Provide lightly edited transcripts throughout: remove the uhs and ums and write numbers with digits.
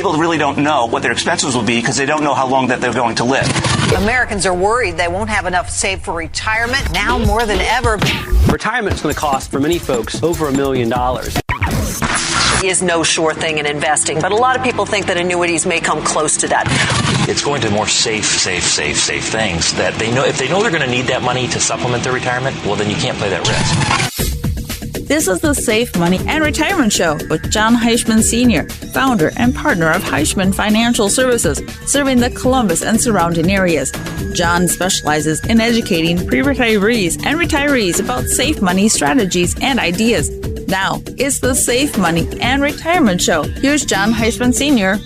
People really don't know what their expenses will be because they don't know how long that they're going to live. Americans are worried they won't have enough saved for retirement now more than ever. Retirement is going to cost, for many folks, over $1 million. Is no sure thing in investing, but a lot of people think that annuities may come close to that. It's going to more safe things that they know. If they know they're going to need that money to supplement their retirement, well, then you can't play that risk. This is the Safe Money and Retirement Show with Jon Heischman Sr., founder and partner of Heischman Financial Services, serving the Columbus and surrounding areas. Jon specializes in educating pre-retirees and retirees about safe money strategies and ideas. Now, it's the Safe Money and Retirement Show. Here's Jon Heischman Sr.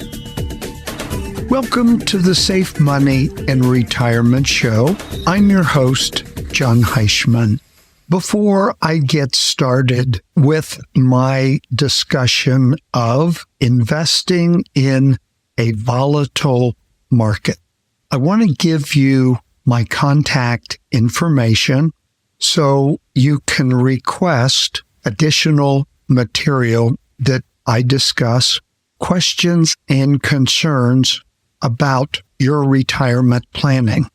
Welcome to the Safe Money and Retirement Show. I'm your host, Jon Heischman. Before I get started with my discussion of investing in a volatile market, I want to give you my contact information so you can request additional material that I discuss, questions and concerns about your retirement planning.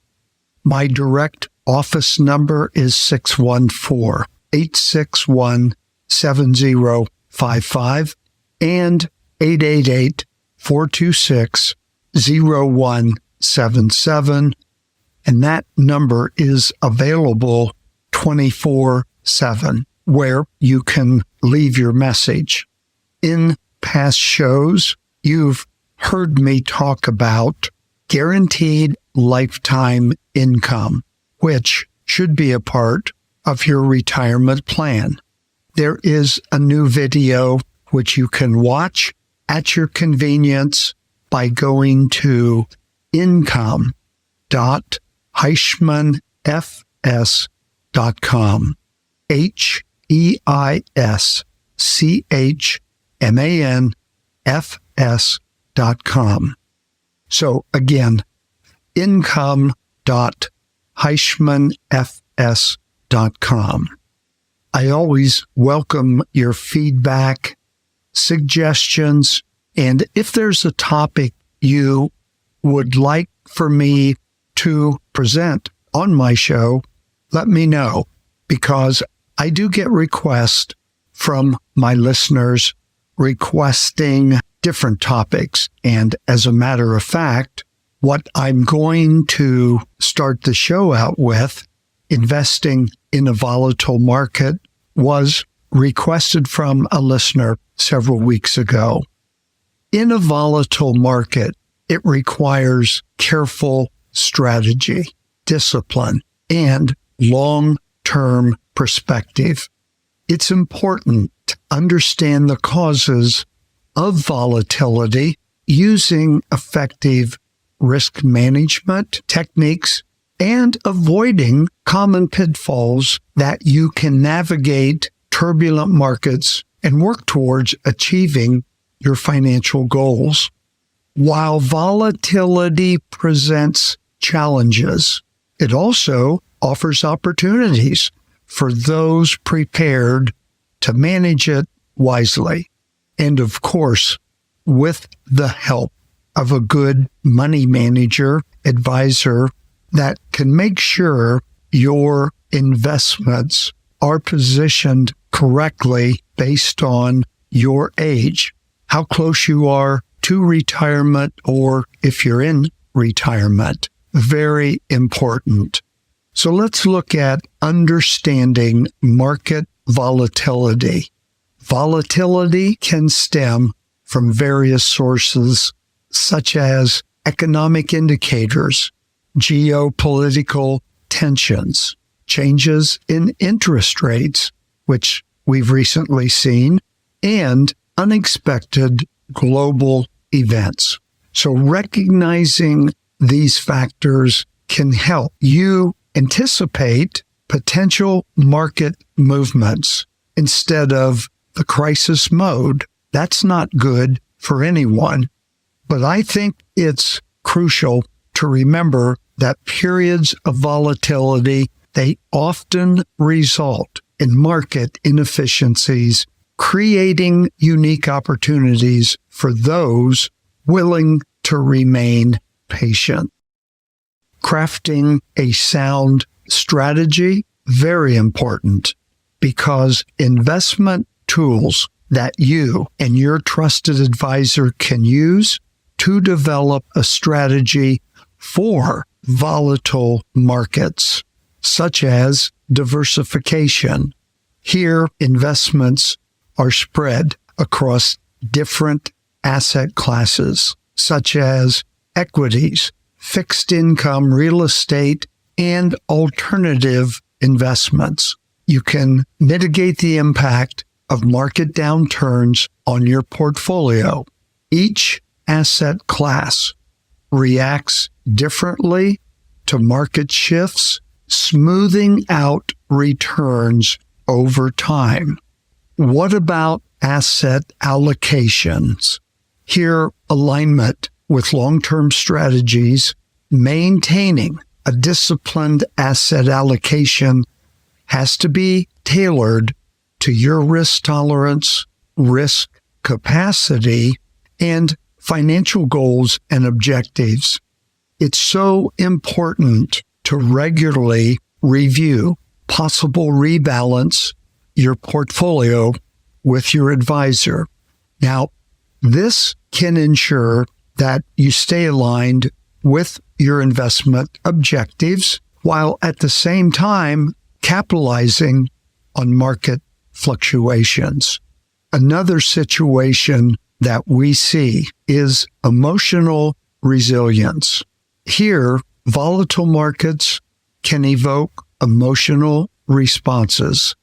My direct office number is 614-861-7055 and 888-426-0177. And that number is available 24/7, where you can leave your message. In past shows, you've heard me talk about guaranteed lifetime income, which should be a part of your retirement plan. There is a new video which you can watch at your convenience by going to income.heischmanfs.com. HEIschmanfs.com. So again, income.heischmanfs.com. I always welcome your feedback, suggestions, and if there's a topic you would like for me to present on my show, let me know, because I do get requests from my listeners requesting different topics. And as a matter of fact, what I'm going to start the show out with, investing in a volatile market, was requested from a listener several weeks ago. In a volatile market, it requires careful strategy, discipline, and long-term perspective. It's important to understand the causes of volatility using effective risk management techniques and avoiding common pitfalls that you can navigate turbulent markets and work towards achieving your financial goals. While volatility presents challenges, it also offers opportunities for those prepared to manage it wisely. And of course, with the help of a good money manager, advisor that can make sure your investments are positioned correctly based on your age, how close you are to retirement, or if you're in retirement. Very important. So let's look at understanding market volatility. Volatility can stem from various sources, such as economic indicators, geopolitical tensions, changes in interest rates, which we've recently seen, and unexpected global events. So recognizing these factors can help you anticipate potential market movements instead of the crisis mode. That's not good for anyone. But I think it's crucial to remember that periods of volatility, they often result in market inefficiencies, creating unique opportunities for those willing to remain patient. Crafting a sound strategy, very important, because investment tools that you and your trusted advisor can use to develop a strategy for volatile markets, such as diversification. Here, investments are spread across different asset classes, such as equities, fixed income, real estate, and alternative investments. You can mitigate the impact of market downturns on your portfolio. Each asset class reacts differently to market shifts, smoothing out returns over time. What about asset allocations? Here, alignment with long-term strategies, maintaining a disciplined asset allocation has to be tailored to your risk tolerance, risk capacity, and financial goals and objectives. It's so important to regularly review possible rebalance your portfolio with your advisor. Now, this can ensure that you stay aligned with your investment objectives while at the same time capitalizing on market fluctuations. Another situation that we see is emotional resilience. Here, volatile markets can evoke emotional responses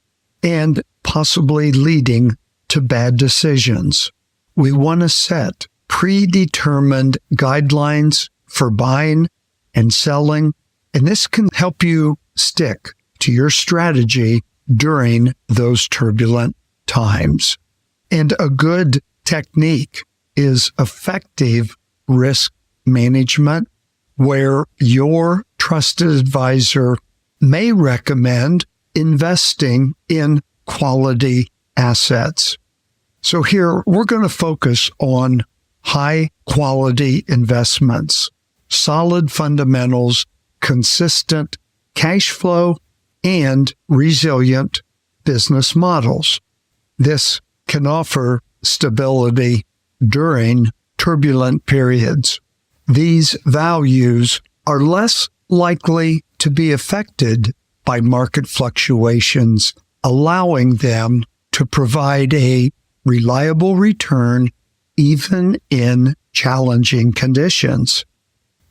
and possibly leading to bad decisions. We want to set predetermined guidelines for buying and selling, and this can help you stick to your strategy during those turbulent times. And a good technique is effective risk management, where your trusted advisor may recommend investing in quality assets. So here we're going to focus on high quality investments, solid fundamentals, consistent cash flow, and resilient business models. This can offer stability during turbulent periods. These values are less likely to be affected by market fluctuations, allowing them to provide a reliable return even in challenging conditions.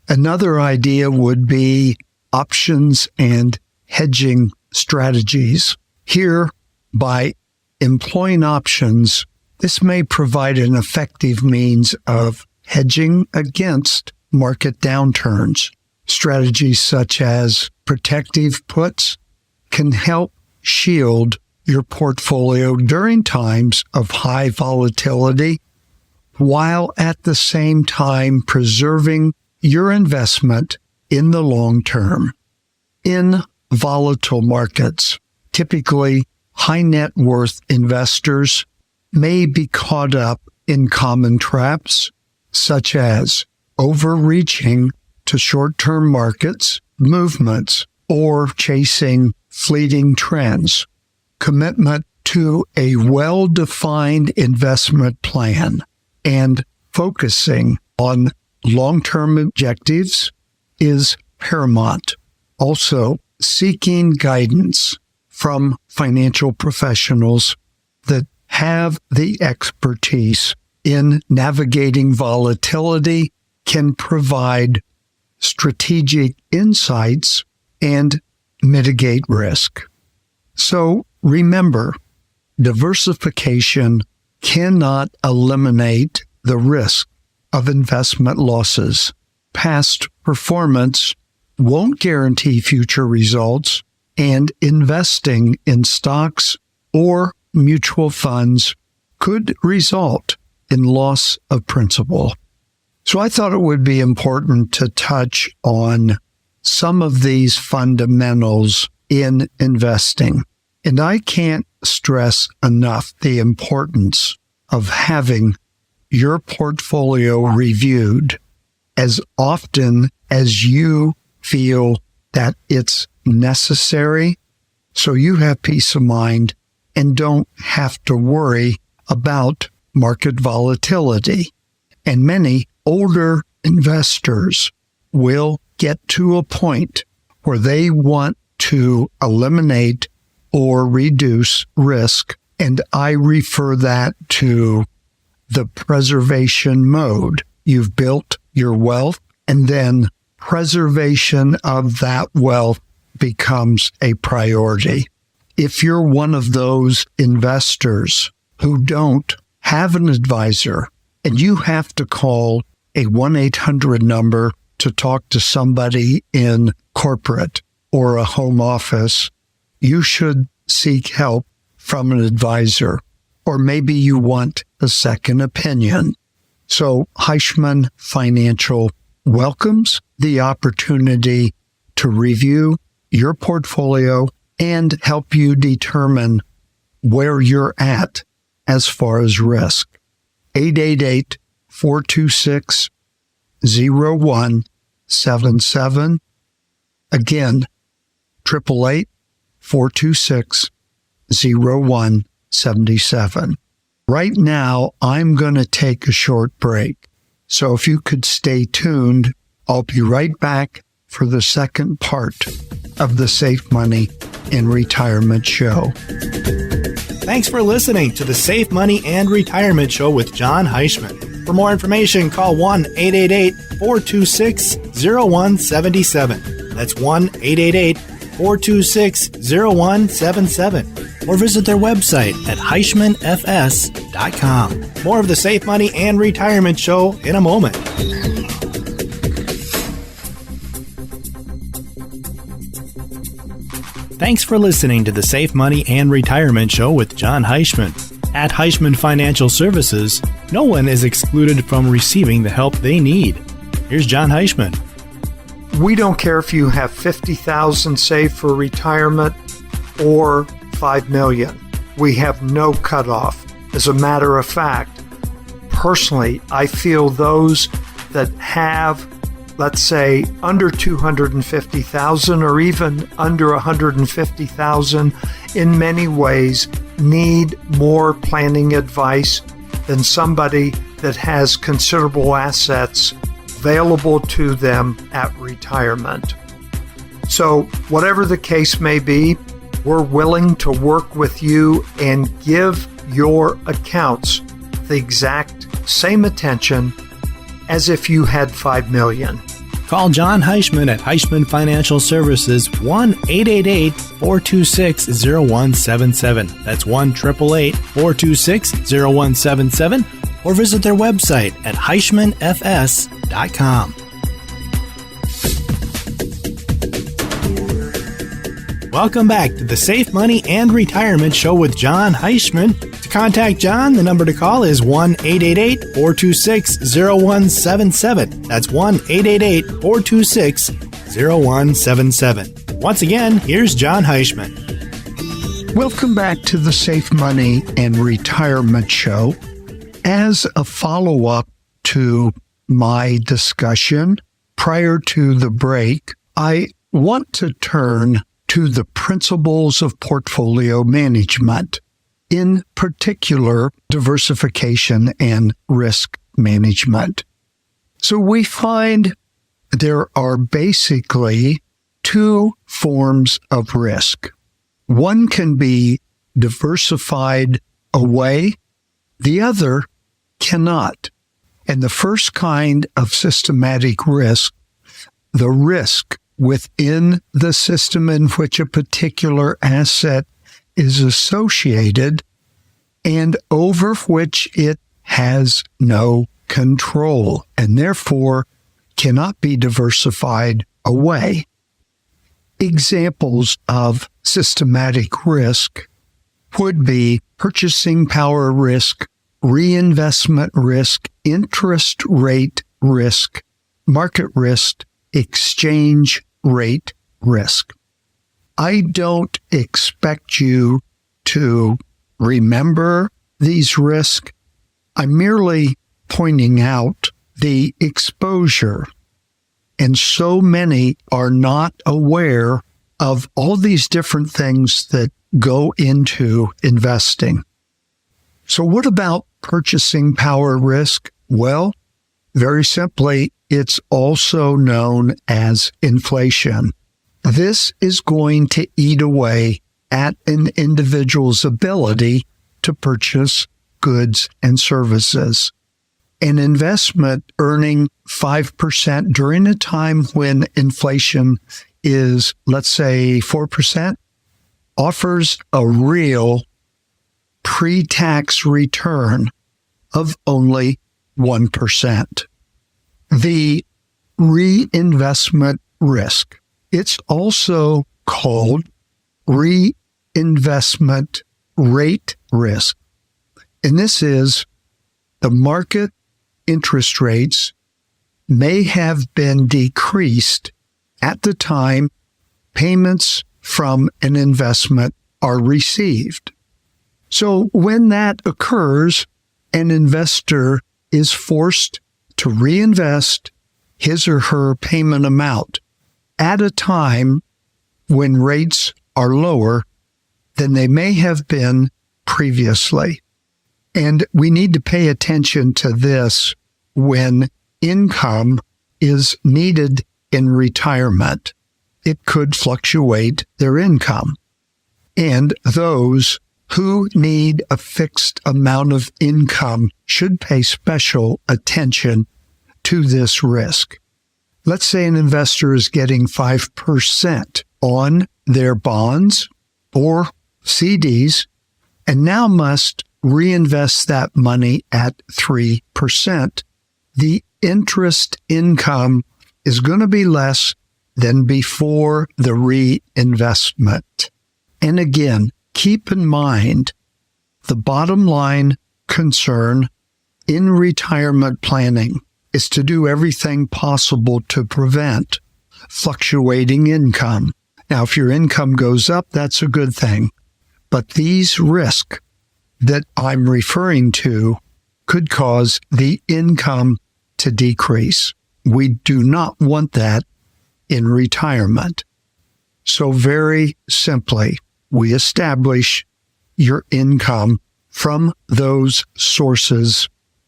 Another idea would be options and hedging strategies. Here, by employing options, this may provide an effective means of hedging against market downturns. Strategies such as protective puts can help shield your portfolio during times of high volatility, while at the same time preserving your investment in the long term. In volatile markets, typically high net worth investors may be caught up in common traps, such as overreaching to short-term markets, movements, or chasing fleeting trends. Commitment to a well-defined investment plan and focusing on long-term objectives is paramount. Also, seeking guidance from financial professionals that have the expertise in navigating volatility can provide strategic insights and mitigate risk. So remember, diversification cannot eliminate the risk of investment losses. Past performance won't guarantee future results, and investing in stocks or mutual funds could result in loss of principal. So I thought it would be important to touch on some of these fundamentals in investing. And I can't stress enough the importance of having your portfolio reviewed as often as you feel that it's necessary so you have peace of mind and don't have to worry about market volatility. And many older investors will get to a point where they want to eliminate or reduce risk, and I refer that to the preservation mode. You've built your wealth, and then preservation of that wealth becomes a priority. If you're one of those investors who don't have an advisor and you have to call a 1-800 number to talk to somebody in corporate or a home office, you should seek help from an advisor, or maybe you want a second opinion. So Heischman Financial welcomes the opportunity to review your portfolio and help you determine where you're at as far as risk. 888-426-0177. Again, 888-426-0177. Right now, I'm going to take a short break. So if you could stay tuned, I'll be right back for the second part of the Safe Money and Retirement Show. Thanks for listening to the Safe Money and Retirement Show with Jon Heischman. For more information, call 1-888-426-0177. That's 1-888-426-0177. Or visit their website at HeischmanFS.com. More of the Safe Money and Retirement Show in a moment. Thanks for listening to the Safe Money and Retirement Show with Jon Heischman. At Heischman Financial Services, no one is excluded from receiving the help they need. Here's Jon Heischman. We don't care if you have $50,000 saved for retirement or $5 million. We have no cutoff. As a matter of fact, personally, I feel those that have, let's say, under $250,000 or even under $150,000 in many ways need more planning advice than somebody that has considerable assets available to them at retirement. So whatever the case may be, we're willing to work with you and give your accounts the exact same attention as if you had $5 million. Call Jon Heischman at Heischman Financial Services 1-888-426-0177. That's 1-888-426-0177. Or visit their website at HeischmanFS.com. Welcome back to the Safe Money and Retirement Show with Jon Heischman. To contact Jon, the number to call is 1-888-426-0177. That's 1-888-426-0177. Once again, here's Jon Heischman. Welcome back to the Safe Money and Retirement Show. As a follow-up to my discussion prior to the break, I want to turn to the principles of portfolio management, in particular, diversification and risk management. So we find there are basically two forms of risk. One can be diversified away, the other cannot. And the first kind of systematic risk, the risk within the system in which a particular asset is associated and over which it has no control and therefore cannot be diversified away. Examples of systematic risk would be purchasing power risk, reinvestment risk, interest rate risk, market risk, exchange rate risk. I don't expect you to remember these risks. I merely pointing out the exposure. And so many are not aware of all these different things that go into investing. So what about purchasing power risk? Well, very simply, it's also known as inflation. This is going to eat away at an individual's ability to purchase goods and services. An investment earning 5% during a time when inflation is, let's say, 4%, offers a real pre-tax return of only 1%. The reinvestment risk. It's also called reinvestment rate risk. And this is the market interest rates may have been decreased at the time payments from an investment are received. So when that occurs, an investor is forced to reinvest his or her payment amount at a time when rates are lower than they may have been previously. And we need to pay attention to this when income is needed in retirement. It could fluctuate their income. And those who need a fixed amount of income should pay special attention to this risk. Let's say an investor is getting 5% on their bonds or CDs and now must reinvest that money at 3%. The interest income is going to be less than before the reinvestment. And again, keep in mind the bottom line concern in retirement planning is to do everything possible to prevent fluctuating income. Now, if your income goes up, that's a good thing. But these risks that I'm referring to could cause the income to decrease. We do not want that in retirement. So very simply, we establish your income from those sources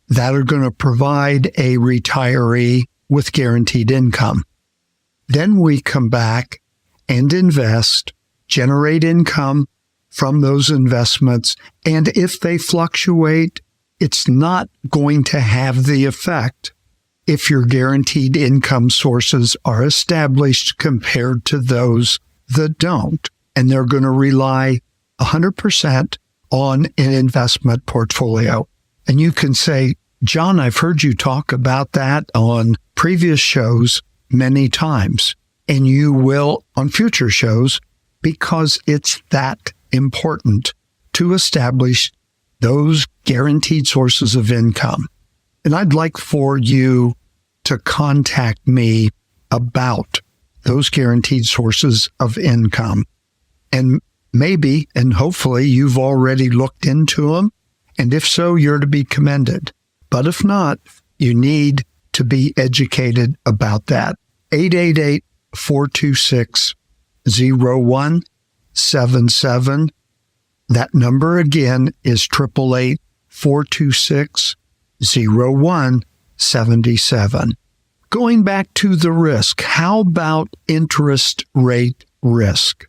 that are going to provide a retiree with guaranteed income. Then we come back and invest, generate income from those investments, and if they fluctuate, it's not going to have the effect if your guaranteed income sources are established compared to those that don't. And they're going to rely 100% on an investment portfolio. And you can say, John, I've heard you talk about that on previous shows many times, and you will on future shows because it's that important to establish those guaranteed sources of income. And I'd like for you to contact me about those guaranteed sources of income. And maybe, and hopefully, you've already looked into them. And if so, you're to be commended. But if not, you need to be educated about that. 888-426-0177. That number again is 888-426-0177. Going back to the risk, how about interest rate risk?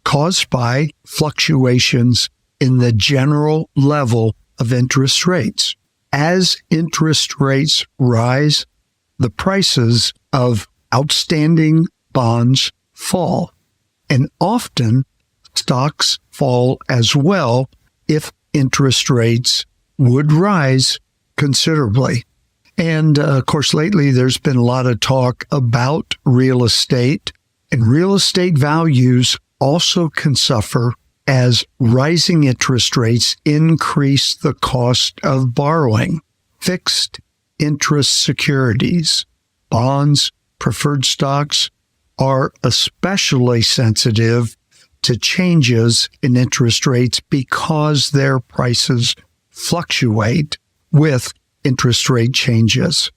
Caused by fluctuations in the general level of interest rates. As interest rates rise, the prices of outstanding bonds fall, and often stocks fall as well if interest rates would rise considerably. And of course, lately there's been a lot of talk about real estate, and real estate values also can suffer as rising interest rates increase the cost of borrowing. Fixed interest securities, bonds, preferred stocks are especially sensitive to changes in interest rates because their prices fluctuate with interest rate changes.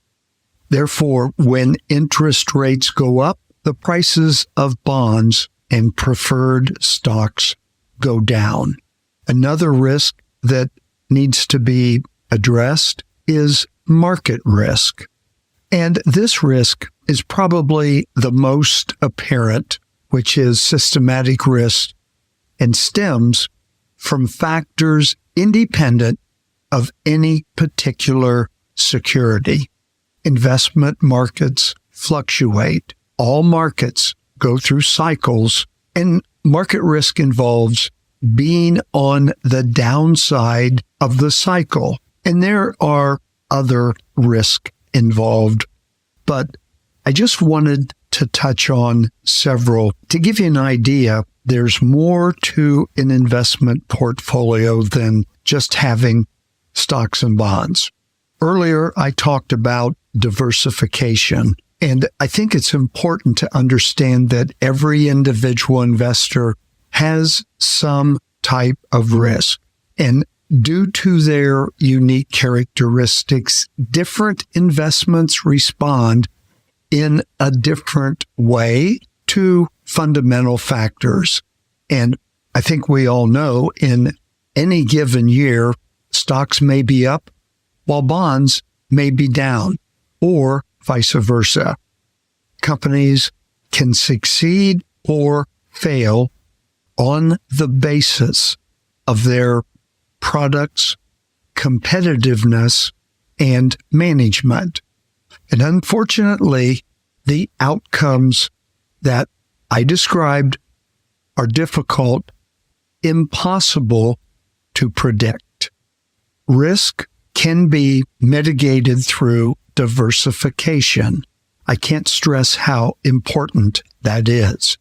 Therefore, when interest rates go up, the prices of bonds and preferred stocks go down. Another risk that needs to be addressed is market risk. And this risk is probably the most apparent, which is systematic risk, and stems from factors independent of any particular security. Investment markets fluctuate. All markets go through cycles, and market risk involves being on the downside of the cycle. And there are other risks involved, but I just wanted to touch on several. To give you an idea, there's more to an investment portfolio than just having stocks and bonds. Earlier, I talked about diversification, and I think it's important to understand that every individual investor has some type of risk. And due to their unique characteristics, different investments respond in a different way to fundamental factors. And I think we all know in any given year, stocks may be up while bonds may be down, or vice versa. Companies can succeed or fail on the basis of their products, competitiveness, and management. And unfortunately, the outcomes that I described are difficult, impossible to predict. Risk can be mitigated through diversification. I can't stress how important that is.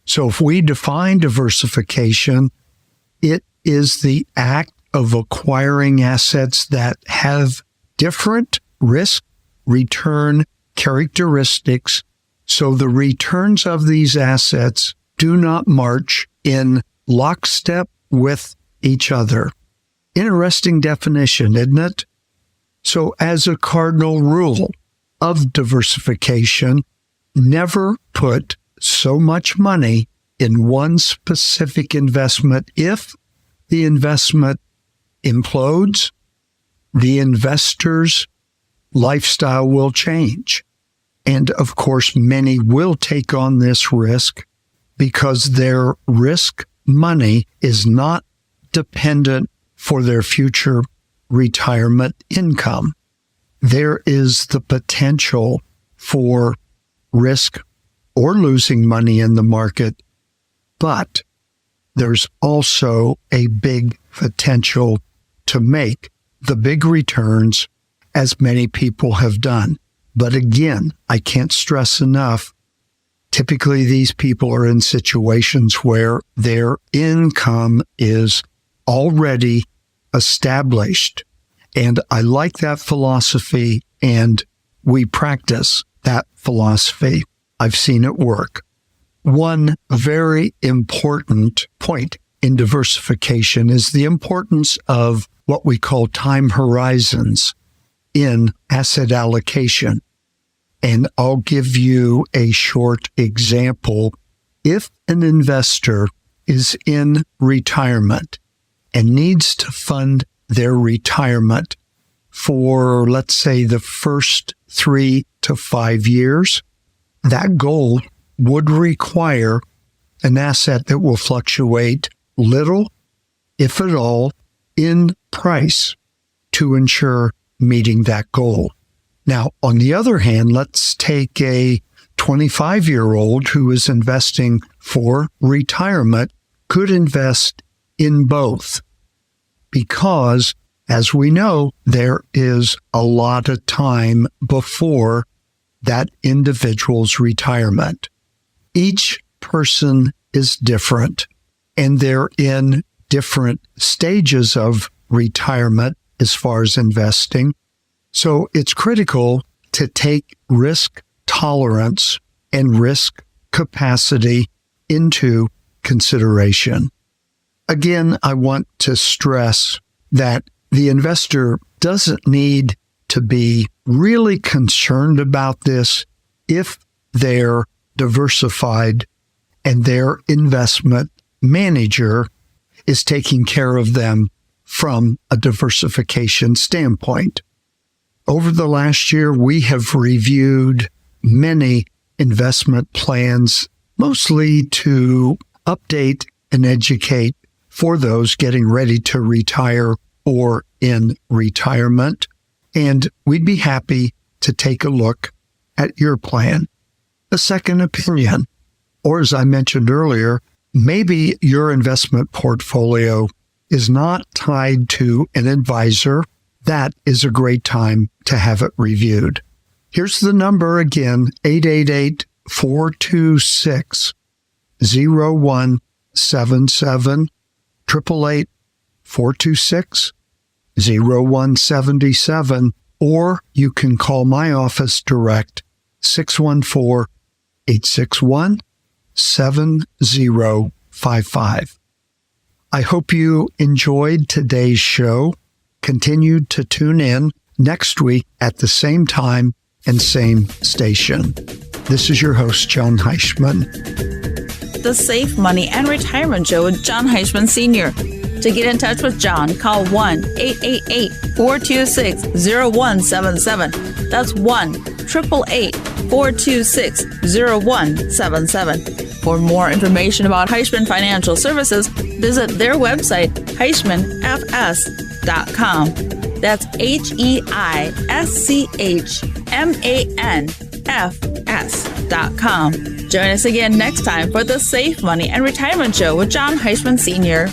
So if we define diversification, it is the act of acquiring assets that have different risk-return characteristics, so the returns of these assets do not march in lockstep with each other. Interesting definition, isn't it? So as a cardinal rule of diversification, never put so much money in one specific investment. If the investment implodes, the investor's lifestyle will change. And of course, many will take on this risk because their risk money is not dependent for their future retirement income. There is the potential for risk or losing money in the market, but there's also a big potential to make the big returns, as many people have done. But again, I can't stress enough, typically these people are in situations where their income is already established. And I like that philosophy, and we practice that philosophy. I've seen it work. One very important point in diversification is the importance of what we call time horizons in asset allocation. And I'll give you a short example. If an investor is in retirement and needs to fund their retirement for, let's say, the first 3 to 5 years, that goal would require an asset that will fluctuate little, if at all, in price to ensure meeting that goal. Now, on the other hand, let's take a 25-year-old who is investing for retirement, could invest in both, because, as we know, there is a lot of time before that individual's retirement. Each person is different, and they're in different stages of retirement as far as investing. So it's critical to take risk tolerance and risk capacity into consideration. Again, I want to stress that the investor doesn't need to be really concerned about this if they're diversified and their investment manager is taking care of them from a diversification standpoint. Over the last year, we have reviewed many investment plans, mostly to update and educate for those getting ready to retire or in retirement. And we'd be happy to take a look at your plan, a second opinion. Or as I mentioned earlier, maybe your investment portfolio is not tied to an advisor. That is a great time to have it reviewed. Here's the number again, 888-426-0177, 888-426-0177, or you can call my office direct, 614-861-7055. I hope you enjoyed today's show. Continue to tune in next week at the same time and same station. This is your host, Jon Heischman. The Safe Money and Retirement Show with Jon Heischman Sr. To get in touch with Jon, call 1-888-426-0177. That's 1-888-426-0177. For more information about Heischman Financial Services, visit their website, HeischmanFS.com. That's HeischmanFS.com. Join us again next time for the Safe Money and Retirement Show with Jon Heischman Sr.